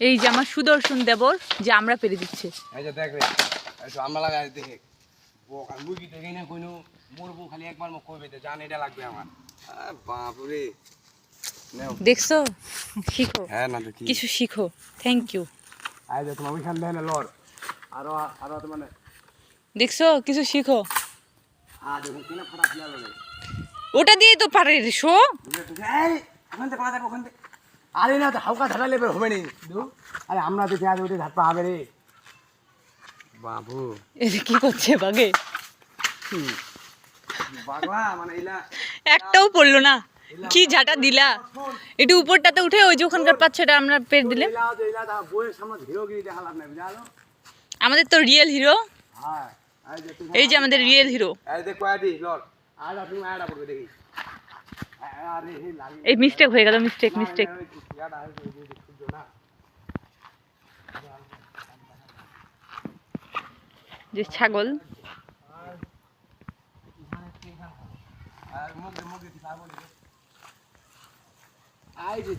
এই যে আমার সুদর্শন দেবর যে আমরা পেরে দিচ্ছে। এই যে দেখ রে, এই তো আমরা লাগাই দেখে বোকা মুরগি দেখে না কইনো মরবো খালি একবার মুখ কইবে যে জান এটা লাগবে আমার। বাপ রে, দেখছো, শিখো। হ্যাঁ না দেখি কিছু শিখো। Thank you. আই যে তোমার ওইখান দেয় না লর আরো আরো তো মানে দেখছো, কিছু শিখো। দেখুন কিনা ফাটা ফেলালো রে। ওটা দিয়ে তো পারে শো। এই ওখান থেকে পালা যাবে ওখান থেকে। আরে না তো হালকা ধারা লেবে হবে নি। আরে আমরা দেখে আজ ওটা ধাপ পা হবে রে বাবু। এই যে কি করছে বাগে, পাগলা মানে এলা একটাও পড়লো না। কি ঝাঁটা দিলা, একটু উপরটাতে উঠে ওই যে ওখানকার পাচ্ছেটা আমরা পেরে দিলে। এলা দা বইয়ের সামনে হিরোগিরি দেখা লাভ নাই বুঝালো। আমাদের তো রিয়েল হিরো, হ্যাঁ এই যে আমাদের রিয়েল হিরো। এই দেখ কয়দি লর আর তুমি আড়া পড়বে দেখি। আরে হে লাগি এই মিস্টেক হয়ে গেল, মিস্টেক। ইয়াটা আছে খুঁজো না। যে ছাগল আর মুখ দি ছাগল দি। আই যে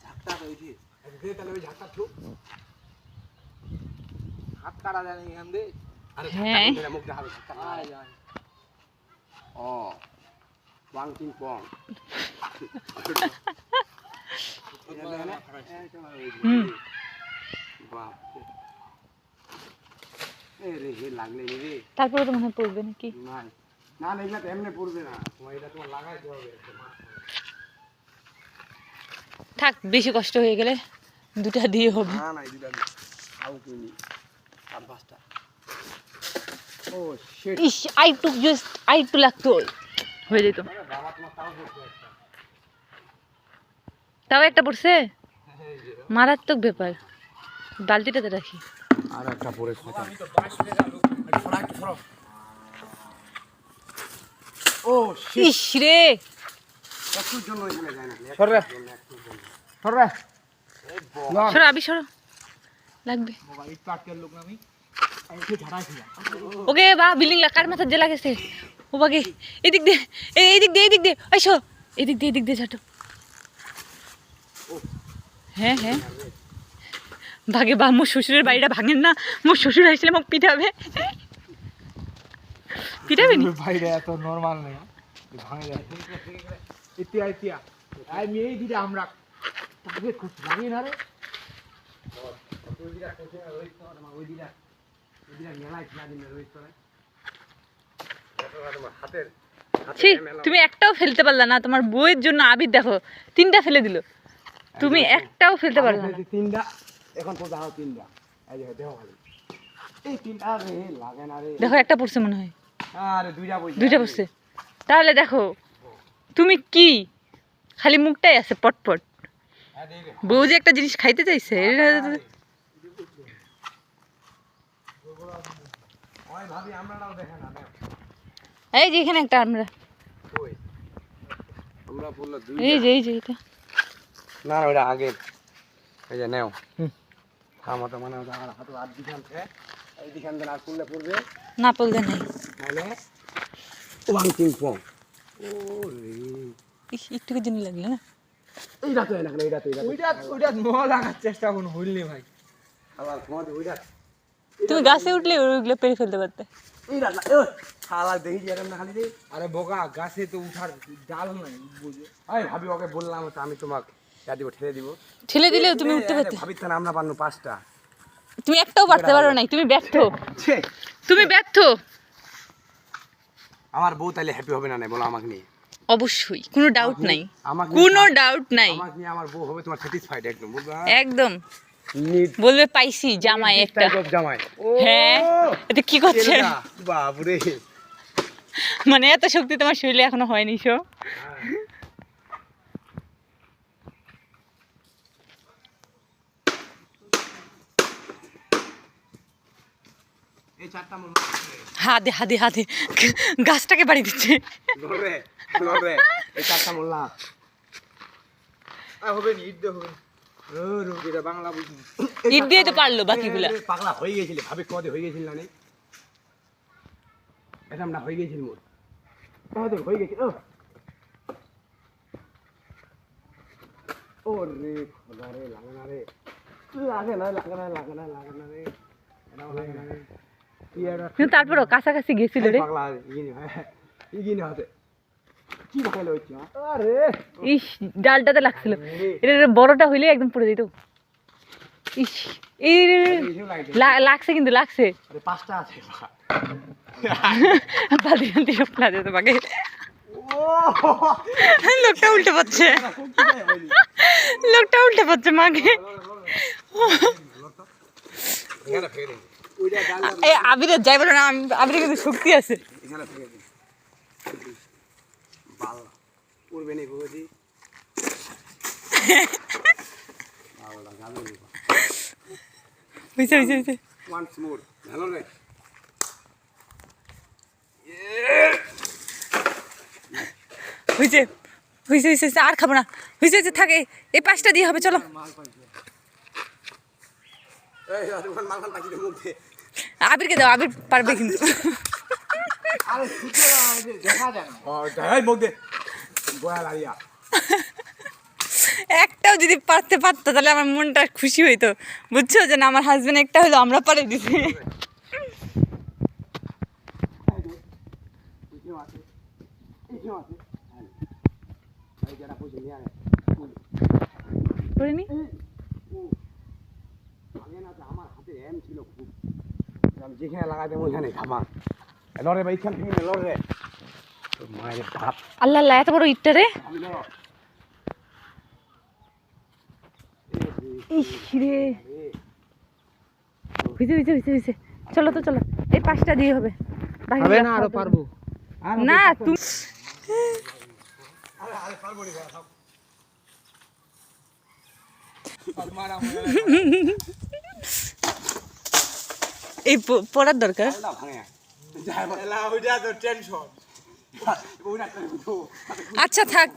ঝাকটা কইছি দে তাহলে ওই ঝাকটা ঠুক হাত কাটা জানি এখান দে। আরে হ্যাঁ মুখ দেখা ঝাকটা আয় আয় ও ওয়াং কিং পং বাপ রে হে লাগলে রে। তারপরে তো মনে হয় পড়বে নাকি। না না না এগুলা তো এমনি পড়বে না, তোমার এটা তোমার লাগাইতে হবে। থাক, বেশি কষ্ট হয়ে গেলে দুটা দিয়ে হবে। না না এই দুটা আউ কিনি আর পাঁচটা। ও শিট ইস, আই টু লাগতো, হয়ে যেত। বাবা তোমার তাও করতে একটা তাও একটা পড়ছে, মারাত্মক ব্যাপার। বালতিটাতে রাখি। আর একটা পরে কথা। ও শিট ইস রে, একটুর জন্য এখানে যায় না। সর রে সর রে সরো আবি সরো, লাগবে। বাবা এই পাটকের লোক আমি এই ঝাড়াইছি। ওকে বা বিল্ডিং কার মাথার জেলা গেছে। ও বাগে এদিক দে, এইদিক দে আইসো, এদিক দিয়ে ঝাঁটো। হ্যাঁ হ্যাঁ ভাগে বা, মোর শ্বশুরের বাড়িটা ভাঙেন না। মোর শ্বশুর আসলে মোক পিঠাবে নি। বাইরে এত নরমাল নেই, ভাঙে যায় ইতিয়া ইতিয়া। আই মেয়ে দিদি আমরা তাকে খুব ভাঙে না রে। ওই দিরা কোথায় রইত না ওই দিরা মেলায় খেলা দিন রইত না। এটা তোমার হাতের ছি, তুমি একটাও ফেলতে পারলা না। তোমার বউয়ের জন্য আবির দেখো 3টা ফেলে দিল, তুমি একটাও ফেলতে পারলা না। তিনটা এখন তো দাও তিনটা। এই যে দেও ভালো এই তিনটা রে লাগে না রে। দেখো একটা পড়ছে মনে হয়, আরে দুইটা পড়ছে। তাহলে দেখো তুমি কি খালি মুখটাই আছে পটপট। বউ যে একটা জিনিস খাইতে চাইছে ওই ভাবি আমরাও দেখে না দেও। এই যে এখানে একটা আমরা, ওই আমরা বললো দুই। এই যে এটা না না ওটা আগে এই যে নেও আমার তো মনে হয় আমার হাতে হাত দিখান থেকে এই দিখান দেন আর করলে পড়বে না পড়লে নাই। নাহলে ওয়াং কিং পং। ও রে একটু দিন লাগলো না। এইটা তো না এইটা তো ওইটা ন লাগার চেষ্টা কোনো ভুললি ভাই। আবার তোমাদের ওইটা তুমি গাছে উঠলে ওইগুলো পেরে ফেলতে পারতে। এইটা না ও শালা দেখি যেরকম না খালি রে। আরে বোকা গাছে তো উঠার ডাল নাই বুঝে। আরে ভাবি ওকে বললাম তো আমি তোমাকে যা দিব ঠেলে দিব। ঠেলে দিলেও তুমি উঠতে পারতে। ভাবি তো আমরা পারনো 5টা। তুমি একটাও পারতে পারো নাই, তুমি ব্যর্থ, ছে তুমি ব্যর্থ। আমার বউ তাইলে হ্যাপি হবে না না বলো আমাকে নিয়ে। অবশ্যই, কোনো ডাউট নাই, আমাকে কোনো ডাউট নাই। আমাকে নিয়ে আমার বউ হবে তোমার স্যাটিসফাইড একদম বলবা। একদম নিড বলবে পাইছি জামাই একটা। জামাই। হ্যাঁ এটা কি করছে, বাবরে মানে এত শক্তি তোমার শরীরে এখনো হয়নি শো। এই চারটা মন হাতে গাছটাকে বাড়ি দিচ্ছে। ধরে এই চারটা মোল্লা হবে নি ইট দে হবে। ও রুগীরা বাংলা বুঝি। ইট দিয়ে তো পারলো বাকিগুলা। পাগলা হয়ে গেছিলে ভাবে কদে হয়ে গেছিল না এটা আমরা হয়ে গেছিল মোর কদে হয়ে গেছিল। ও রে খোদা রে লাগে না রে। লাগে না লাগে না লাগে না লাগে না রে এটাও লাগে না রে তুই এটা কিন্তু তারপরও কাছাকাছি গেছিল রে। পাগলা ইগিনি হয় ইগিনি হতে কি ভালো হচ্ছে আরে ইস ডালটাতে লাগছিল, এটা বড়টা হইলে একদম পড়ে যেত। ইস এই রে রে, এইসব লাগে লাগছে কিন্তু লাগছে। আরে পাঁচটা আছে বাদি বাদি সব লাগে তোমাকে। ও লোকটা উল্টে পাচ্ছে, লোকটা উল্টে পাচ্ছে মাকে। এখানে ফেলে দিই ওইটা ডাল এই আবিরের যাই বলো না, আবিরের কিন্তু শক্তি আছে। এখানে ফেলে দিই বাল উড়বে নি বুঝি আওলা গাবে নি হইছে হইছে হইছে ওয়ান্স মোর ভালো রে হইছে হইছে হইছে হইছে, আর খাবো না। হইছে হইছে থাকে, এই 5টা দিয়ে হবে, চলো। এই আরে মালখান টাকি মুখ দে আবিরকে দাও, আবির পারবে কিন্তু। আরে ছুটে দেখা যায় না। ও দেখাই মুখ দে গোয়া লাইয়া একটাও যদি পারতে পারতো তাহলে আমার মনটা খুশি হইতো, বুঝছো? যে না, আমার হাজবেন্ড একটা হলো, আমরা পারে দিছি। কিছু আছে কিছু আছে এই যারা বুঝে নিয়ে আয় করিনি আগে না তো আমার হাতে এম ছিল খুব আমি যেখানে লাগাই দেবো ওইখানে খামা লড়ে বা এইখান থেকে লড়ে মায়ের বাপ আল্লাহ আল্লাহ, এত বড় ইটটা রে। আমি লড় ইস রে, হইছে হইছে হইছে হইছে, চলো তো চলো, এই 5টা দিয়ে হবে। বাকি হবে না, গুলো আরো খাওয়া পারবো। যাবে। না তুমি আরে পারবো নি সব এই পড়ার দরকার। না ভাঙে যাই বলা ওইটা তো টেনশন ওইটা তো আচ্ছা থাক।